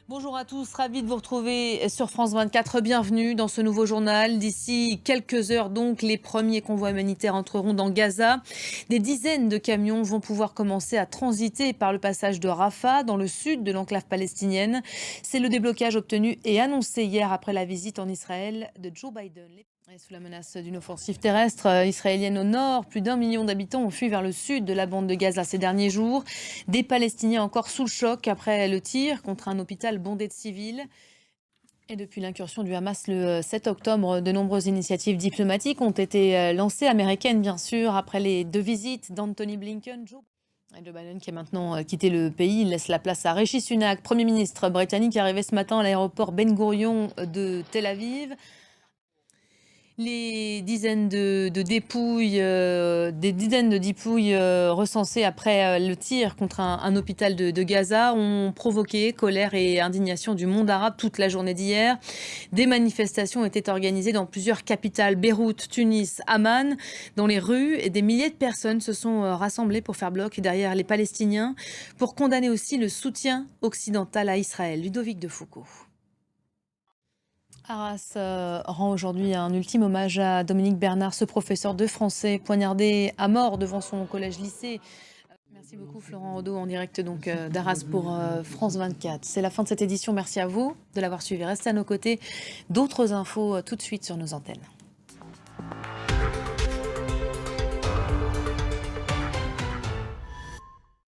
Bonjour à tous, ravi de vous retrouver sur France 24. Bienvenue dans ce nouveau journal. D'ici quelques heures, donc, les premiers convois humanitaires entreront dans Gaza. Des dizaines de camions vont pouvoir commencer à transiter par le passage de Rafah, dans le sud de l'enclave palestinienne. C'est le déblocage obtenu et annoncé hier après la visite en Israël de Joe Biden. Et sous la menace d'une offensive terrestre israélienne au nord, plus d'1 million d'habitants ont fui vers le sud de la bande de Gaza ces derniers jours. Des Palestiniens encore sous le choc après le tir contre un hôpital bondé de civils. Et depuis l'incursion du Hamas le 7 octobre, de nombreuses initiatives diplomatiques ont été lancées, américaines bien sûr, après les deux visites d'Anthony Blinken. Joe Biden qui a maintenant quitté le pays, il laisse la place à Rishi Sunak, Premier ministre britannique, arrivé ce matin à l'aéroport Ben Gurion de Tel Aviv. Les dizaines de dépouilles, des dizaines de dépouilles recensées après le tir contre un hôpital de Gaza ont provoqué colère et indignation du monde arabe toute la journée d'hier. Des manifestations étaient organisées dans plusieurs capitales, Beyrouth, Tunis, Amman, dans les rues, et des milliers de personnes se sont rassemblées pour faire bloc derrière les Palestiniens, pour condamner aussi le soutien occidental à Israël. Ludovic de Foucault. Arras rend aujourd'hui un ultime hommage à Dominique Bernard, ce professeur de français poignardé à mort devant son collège-lycée. Merci beaucoup Florent Odo en direct donc d'Arras pour France 24. C'est la fin de cette édition. Merci à vous de l'avoir suivi. Restez à nos côtés. D'autres infos tout de suite sur nos antennes.